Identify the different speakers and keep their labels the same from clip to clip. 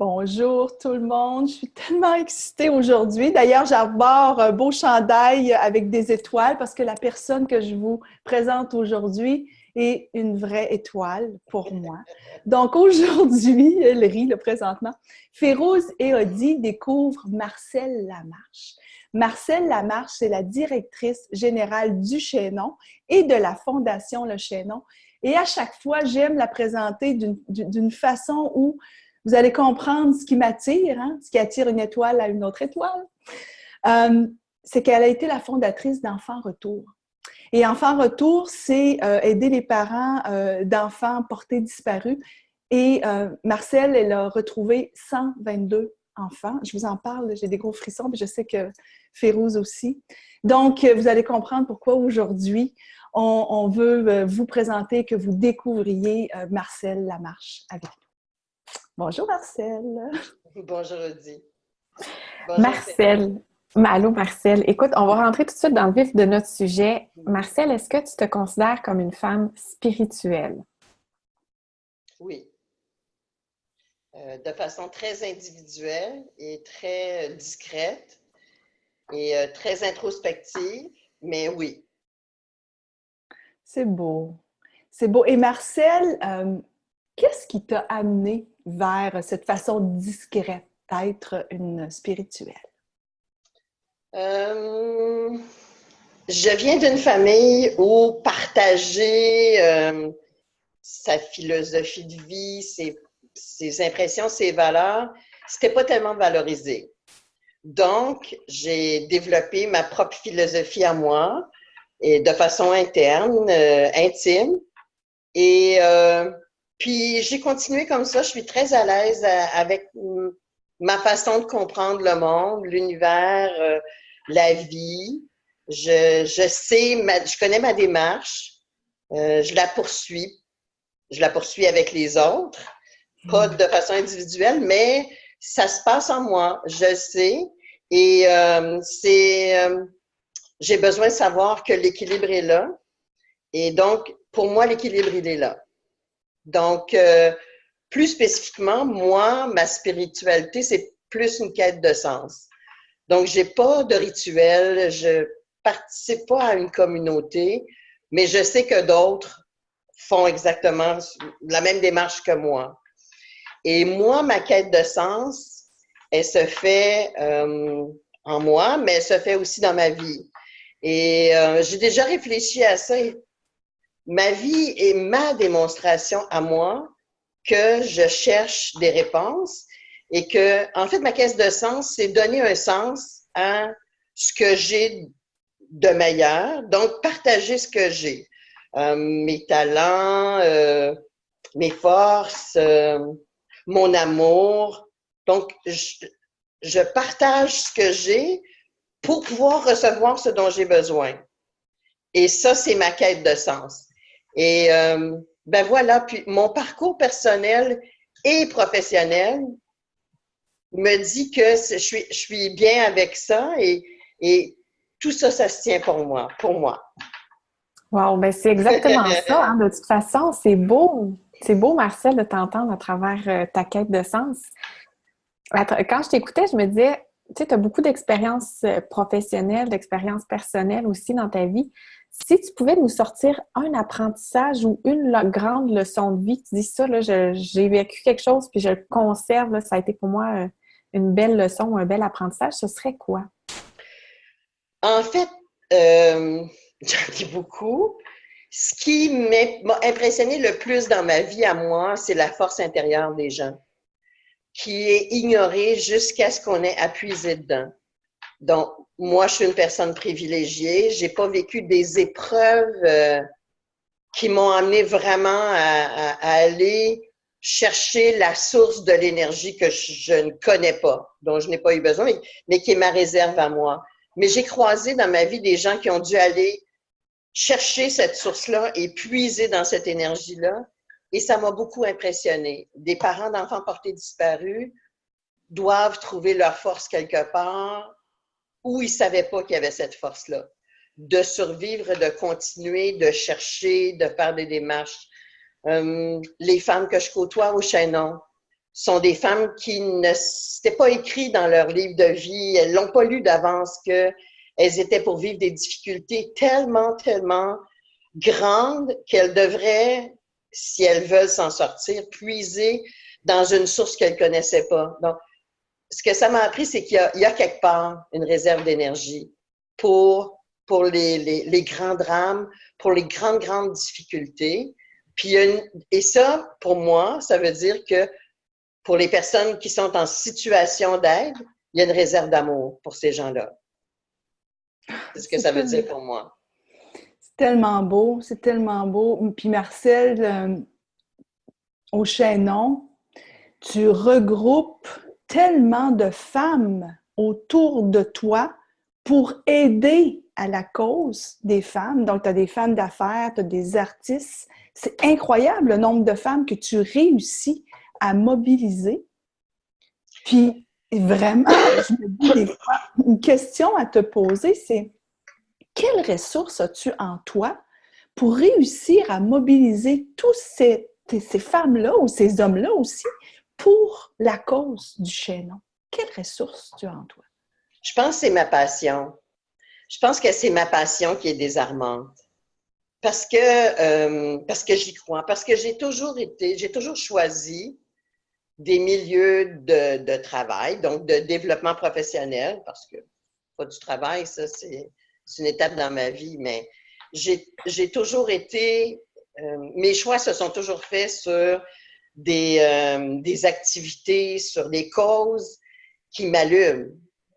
Speaker 1: Bonjour tout le monde, je suis tellement excitée aujourd'hui. D'ailleurs, j'arbore un beau chandail avec des étoiles parce que la personne que je vous présente aujourd'hui est une vraie étoile pour moi. Donc aujourd'hui, elle rit là, présentement, Férouz et Odi découvrent Marcel Lamarche. Marcel Lamarche, c'est la directrice générale du Chaînon et de la Fondation Le Chaînon. Et à chaque fois, j'aime la présenter d'une façon où vous allez comprendre ce qui m'attire, hein, ce qui attire une étoile à une autre étoile. C'est qu'elle a été la fondatrice d'Enfants Retour. Et Enfants Retour, c'est aider les parents d'enfants portés disparus. Et Marcel, elle a retrouvé 122 enfants. Je vous en parle, j'ai des gros frissons, mais je sais que Férouz aussi. Donc, vous allez comprendre pourquoi aujourd'hui, on veut vous présenter, que vous découvriez Marcel Lamarche avec nous. Bonjour Marcel.
Speaker 2: Bonjour Audie. Bonjour Férouz.
Speaker 3: Marcel, allô Marcel. Écoute, on va rentrer tout de suite dans le vif de notre sujet. Marcel, est-ce que tu te considères comme une femme spirituelle?
Speaker 2: Oui. De façon très individuelle et très discrète et très introspective, mais oui.
Speaker 1: C'est beau. C'est beau. Et Marcel, qu'est-ce qui t'a amené vers cette façon discrète d'être une spirituelle?
Speaker 2: Je viens d'une famille où partager sa philosophie de vie, ses impressions, ses valeurs, c'était pas tellement valorisé. Donc, j'ai développé ma propre philosophie à moi et de façon interne, intime. Et puis, j'ai continué comme ça. Je suis très à l'aise avec ma façon de comprendre le monde, l'univers, la vie. Je sais, je connais ma démarche. Je la poursuis. Je la poursuis avec les autres, pas de façon individuelle, mais ça se passe en moi. Je le sais. Et j'ai besoin de savoir que l'équilibre est là. Et donc, pour moi, l'équilibre, il est là. Donc, plus spécifiquement, moi, ma spiritualité, c'est plus une quête de sens. Donc, j'ai pas de rituel, je participe pas à une communauté, mais je sais que d'autres font exactement la même démarche que moi. Et moi, ma quête de sens, elle se fait en moi, mais elle se fait aussi dans ma vie. Et j'ai déjà réfléchi à ça. Ma vie est ma démonstration à moi que je cherche des réponses et que, en fait, ma quête de sens, c'est donner un sens à ce que j'ai de meilleur, donc partager ce que j'ai. Mes talents, mes forces, mon amour. Donc, je partage ce que j'ai pour pouvoir recevoir ce dont j'ai besoin. Et ça, c'est ma quête de sens. Et ben voilà, puis mon parcours personnel et professionnel me dit que je suis bien avec ça et tout ça, ça se tient pour moi, pour moi.
Speaker 3: Wow, ben c'est exactement ça, hein. De toute façon, c'est beau. C'est beau, Marcel, de t'entendre à travers ta quête de sens. Quand je t'écoutais, je me disais, tu sais, tu as beaucoup d'expériences professionnelles, d'expériences personnelles aussi dans ta vie. Si tu pouvais nous sortir un apprentissage ou une grande leçon de vie, tu dis ça, là, j'ai vécu quelque chose puis je le conserve, là, ça a été pour moi une belle leçon, un bel apprentissage, ce serait quoi?
Speaker 2: En fait, j'en ai beaucoup. Ce qui m'a impressionné le plus dans ma vie à moi, c'est la force intérieure des gens, qui est ignorée jusqu'à ce qu'on ait puiser dedans. Donc, moi, je suis une personne privilégiée. J'ai pas vécu des épreuves qui m'ont amené vraiment à aller chercher la source de l'énergie que je ne connais pas, dont je n'ai pas eu besoin, mais qui est ma réserve à moi. Mais j'ai croisé dans ma vie des gens qui ont dû aller chercher cette source-là et puiser dans cette énergie-là. Et ça m'a beaucoup impressionné. Des parents d'enfants portés disparus doivent trouver leur force quelque part où ils ne savaient pas qu'il y avait cette force-là. De survivre, de continuer, de chercher, de faire des démarches. Les femmes que je côtoie au Chaînon, sont des femmes qui ne s'étaient pas écrit dans leur livre de vie, elles l'ont pas lu d'avance qu'elles étaient pour vivre des difficultés tellement, tellement grandes qu'elles devraient, si elles veulent s'en sortir, puiser dans une source qu'elles connaissaient pas. Donc, ce que ça m'a appris, c'est qu'il y a quelque part une réserve d'énergie pour les grands drames, pour les grandes, grandes difficultés. Puis, et ça, pour moi, ça veut dire que pour les personnes qui sont en situation d'aide, il y a une réserve d'amour pour ces gens-là. C'est ce que ça veut dire pour moi.
Speaker 1: C'est tellement beau, c'est tellement beau. Puis Marcel, au Chaînon, tu regroupes tellement de femmes autour de toi pour aider à la cause des femmes. Donc, tu as des femmes d'affaires, tu as des artistes. C'est incroyable le nombre de femmes que tu réussis à mobiliser. Puis, vraiment, je me dis des fois, une question à te poser, c'est quelles ressources as-tu en toi pour réussir à mobiliser tous ces femmes-là ou ces hommes-là aussi pour la cause du Chaînon? Quelles ressources tu as en toi?
Speaker 2: Je pense que c'est ma passion. Je pense que c'est ma passion qui est désarmante. Parce que j'y crois. Parce que j'ai toujours choisi des milieux de travail, donc de développement professionnel, parce que pas du travail, ça, c'est une étape dans ma vie, mais j'ai toujours été, mes choix se sont toujours faits sur des activités, sur des causes qui m'allument.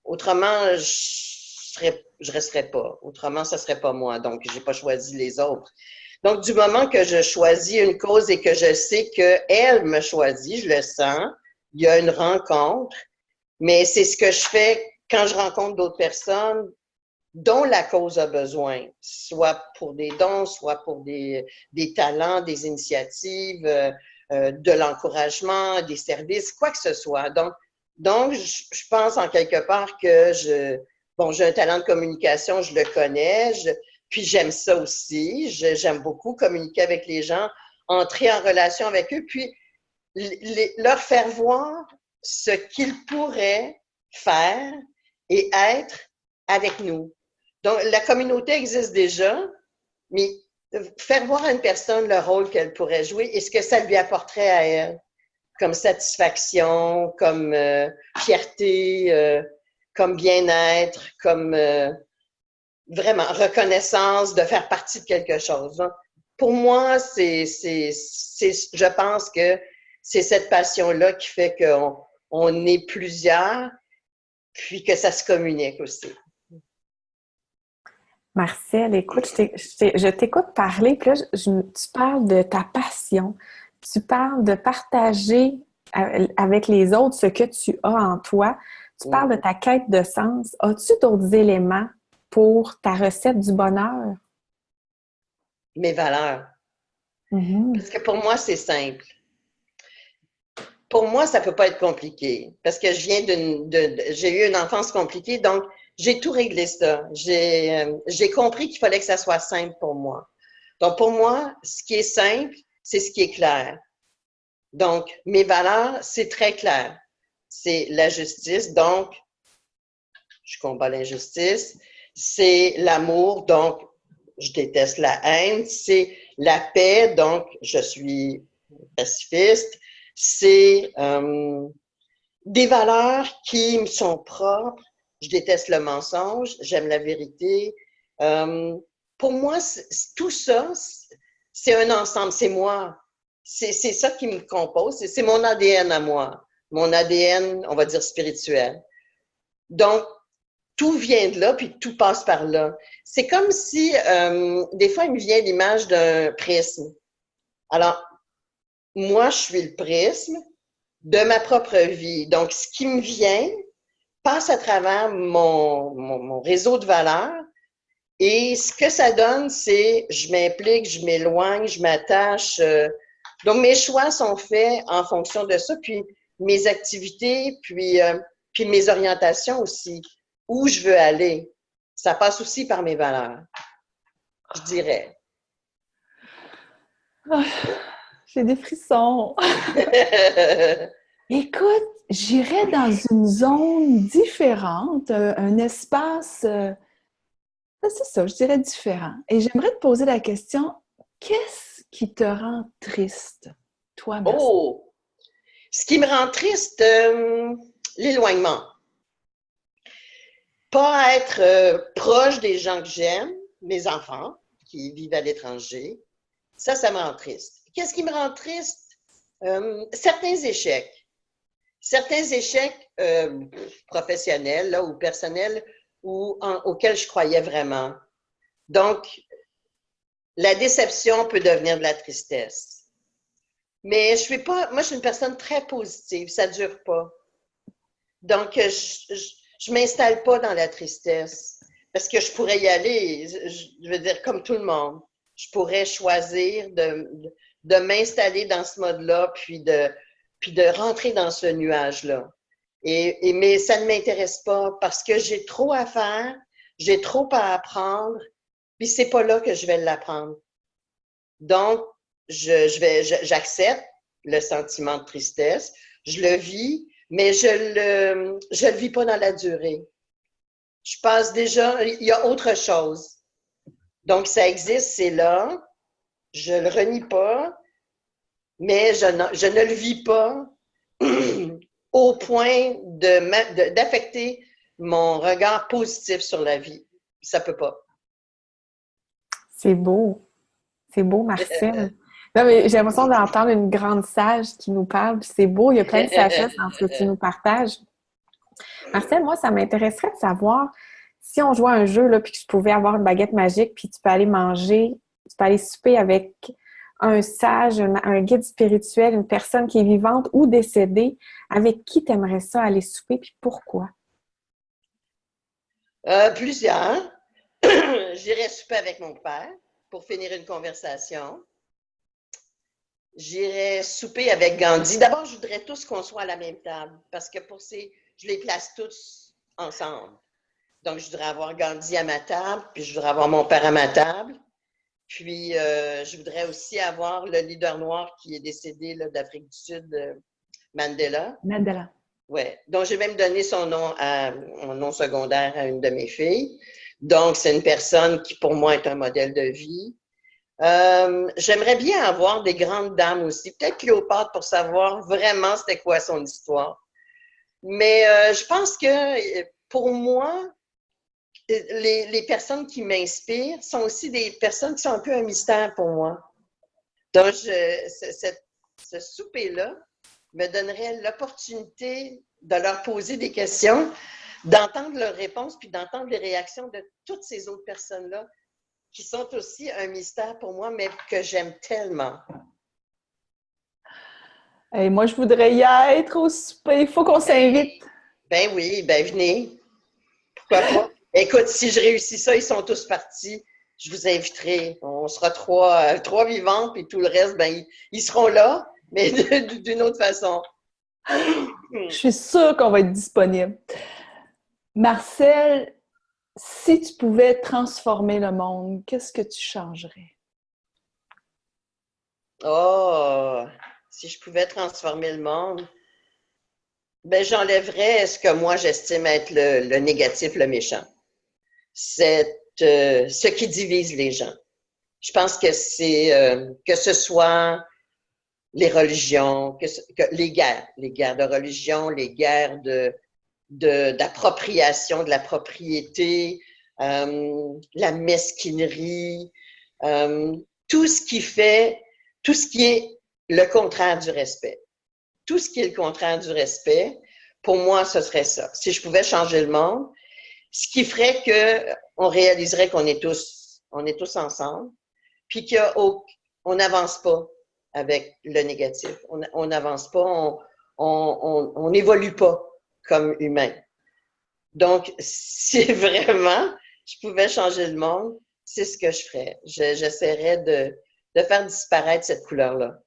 Speaker 2: Autrement, je resterais pas. Autrement, ça serait pas moi. Donc, j'ai pas choisi les autres. Donc, du moment que je choisis une cause et que je sais qu'elle me choisit, je le sens, il y a une rencontre, mais c'est ce que je fais quand je rencontre d'autres personnes dont la cause a besoin, soit pour des dons, soit pour des talents, des initiatives, de l'encouragement, des services, quoi que ce soit. Donc je pense en quelque part que j'ai un talent de communication, je le connais, puis j'aime ça aussi. J'aime beaucoup communiquer avec les gens, entrer en relation avec eux, puis leur faire voir ce qu'ils pourraient faire et être avec nous. Donc, la communauté existe déjà, mais faire voir à une personne le rôle qu'elle pourrait jouer et ce que ça lui apporterait à elle, comme satisfaction, comme fierté, comme bien-être, comme vraiment reconnaissance de faire partie de quelque chose. Donc, pour moi, je pense que c'est cette passion-là qui fait qu'on est plusieurs, puis que ça se communique aussi.
Speaker 3: Marcel, écoute, je t'écoute parler, puis là, tu parles de ta passion, tu parles de partager avec les autres ce que tu as en toi, tu parles de ta quête de sens. As-tu d'autres éléments pour ta recette du bonheur?
Speaker 2: Mes valeurs.
Speaker 3: Mm-hmm.
Speaker 2: Parce que pour moi, c'est simple. Pour moi, ça ne peut pas être compliqué. Parce que j'ai eu une enfance compliquée, donc j'ai tout réglé ça. J'ai compris qu'il fallait que ça soit simple pour moi. Donc, pour moi, ce qui est simple, c'est ce qui est clair. Donc, mes valeurs, c'est très clair. C'est la justice, donc je combats l'injustice. C'est l'amour, donc je déteste la haine. C'est la paix, donc je suis pacifiste. C'est des valeurs qui me sont propres. Je déteste le mensonge, j'aime la vérité. Pour moi, tout ça, c'est un ensemble, c'est moi. C'est ça qui me compose, c'est mon ADN à moi, mon ADN, on va dire, spirituel. Donc, tout vient de là, puis tout passe par là. C'est comme si, des fois, il me vient l'image d'un prisme. Alors, moi, je suis le prisme de ma propre vie. Donc, ce qui me vient passe à travers mon réseau de valeurs et ce que ça donne, c'est je m'implique, je m'éloigne, je m'attache. Donc, mes choix sont faits en fonction de ça, puis mes activités, puis mes orientations aussi. Où je veux aller, ça passe aussi par mes valeurs, je dirais.
Speaker 1: Oh, j'ai des frissons. Écoute, j'irais dans une zone différente, un espace, c'est ça, je dirais différent. Et j'aimerais te poser la question, qu'est-ce qui te rend triste, toi, Marcel?
Speaker 2: Oh! Ce qui me rend triste, l'éloignement. Pas être proche des gens que j'aime, mes enfants qui vivent à l'étranger, ça me rend triste. Qu'est-ce qui me rend triste? Certains échecs. Certains échecs professionnels là, ou personnels auxquels je croyais vraiment. Donc, la déception peut devenir de la tristesse. Mais moi, je suis une personne très positive, ça ne dure pas. Donc, je ne m'installe pas dans la tristesse parce que je pourrais y aller, je veux dire, comme tout le monde. Je pourrais choisir de m'installer dans ce mode-là, puis de rentrer dans ce nuage-là. Mais ça ne m'intéresse pas parce que j'ai trop à faire, j'ai trop à apprendre, puis c'est pas là que je vais l'apprendre. Donc, j'accepte le sentiment de tristesse, je le vis, mais je le vis pas dans la durée. Je pense déjà, il y a autre chose. Donc, ça existe, c'est là, je le renie pas, mais je ne le vis pas au point d'affecter mon regard positif sur la vie. Ça peut pas.
Speaker 3: C'est beau. C'est beau, Marcel. Non, mais j'ai l'impression d'entendre une grande sage qui nous parle. Puis c'est beau, il y a plein de sagesse dans ce que tu nous partages. Marcel, moi, ça m'intéresserait de savoir si on jouait à un jeu, là, puis que je pouvais avoir une baguette magique, puis tu peux aller manger, tu peux aller souper avec un sage, un guide spirituel, une personne qui est vivante ou décédée. Avec qui tu aimerais ça aller souper, puis pourquoi?
Speaker 2: Plusieurs. J'irai souper avec mon père pour finir une conversation. J'irai souper avec Gandhi. D'abord, je voudrais tous qu'on soit à la même table parce que je les place tous ensemble. Donc, je voudrais avoir Gandhi à ma table, puis je voudrais avoir mon père à ma table. Puis, je voudrais aussi avoir le leader noir qui est décédé là, d'Afrique du Sud, Mandela.
Speaker 1: Mandela.
Speaker 2: Oui, donc j'ai même donné mon nom secondaire à une de mes filles. Donc, c'est une personne qui, pour moi, est un modèle de vie. J'aimerais bien avoir des grandes dames aussi. Peut-être Cléopâtre pour savoir vraiment c'était quoi son histoire. Mais je pense que pour moi, les personnes qui m'inspirent sont aussi des personnes qui sont un peu un mystère pour moi. Donc, ce souper-là me donnerait l'opportunité de leur poser des questions, d'entendre leurs réponses, puis d'entendre les réactions de toutes ces autres personnes-là qui sont aussi un mystère pour moi, mais que j'aime tellement.
Speaker 1: Et moi, je voudrais y être au souper. Il faut qu'on s'invite.
Speaker 2: Ben oui, ben venez. Pourquoi pas? Écoute, si je réussis ça, ils sont tous partis. Je vous inviterai. On sera trois vivants, puis tout le reste, ben ils seront là, mais d'une autre façon.
Speaker 1: Je suis sûre qu'on va être disponible. Marcel, si tu pouvais transformer le monde, qu'est-ce que tu changerais?
Speaker 2: Oh, si je pouvais transformer le monde, ben j'enlèverais ce que moi j'estime être le négatif, le méchant. Ce qui divise les gens. Je pense que que ce soit les religions, que les guerres de religion, les guerres d'appropriation de la propriété, la mesquinerie, tout ce qui est le contraire du respect. Tout ce qui est le contraire du respect, pour moi, ce serait ça. Si je pouvais changer le monde, ce qui ferait qu'on réaliserait qu'on est tous ensemble, puis qu'on n'avance pas avec le négatif. On n'avance pas, on n'évolue pas comme humain. Donc, si vraiment je pouvais changer le monde, c'est ce que je ferais. J'essaierais de faire disparaître cette couleur-là.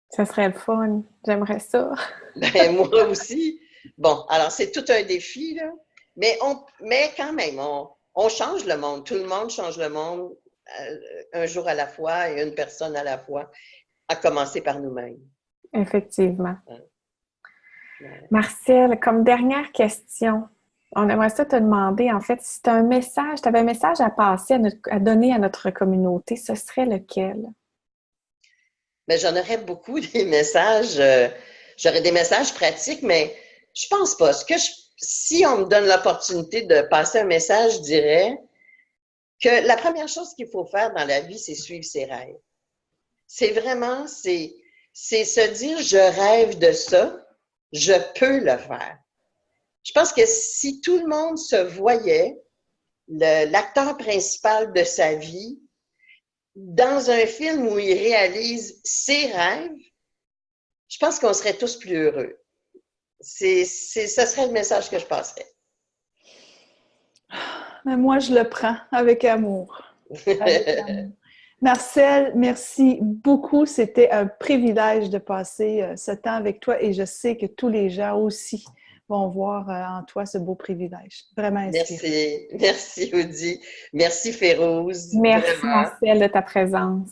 Speaker 3: Ça serait le fun. J'aimerais ça.
Speaker 2: Ben, moi aussi. Bon, alors c'est tout un défi, là. Mais quand même, on change le monde. Tout le monde change le monde un jour à la fois et une personne à la fois, à commencer par nous-mêmes.
Speaker 3: Effectivement.
Speaker 2: Ouais.
Speaker 3: Marcel, comme dernière question, on aimerait ça te demander, en fait, si tu as un message, tu avais un message à passer, à donner à notre communauté, ce serait lequel?
Speaker 2: Mais j'en aurais beaucoup des messages. J'aurais des messages pratiques, mais je pense pas. Si on me donne l'opportunité de passer un message, je dirais que la première chose qu'il faut faire dans la vie, c'est suivre ses rêves. C'est vraiment, c'est se dire, je rêve de ça, je peux le faire. Je pense que si tout le monde se voyait, l'acteur principal de sa vie, dans un film où il réalise ses rêves, je pense qu'on serait tous plus heureux. Ça serait le message que je passerais.
Speaker 1: Mais moi, je le prends avec amour. Avec amour. Marcel, merci beaucoup. C'était un privilège de passer ce temps avec toi et je sais que tous les gens aussi vont voir en toi ce beau privilège. Vraiment inspirant.
Speaker 2: Merci. Merci, Audi. Merci, Férouz.
Speaker 3: Merci,
Speaker 2: Vraiment.
Speaker 3: Marcel, de ta présence.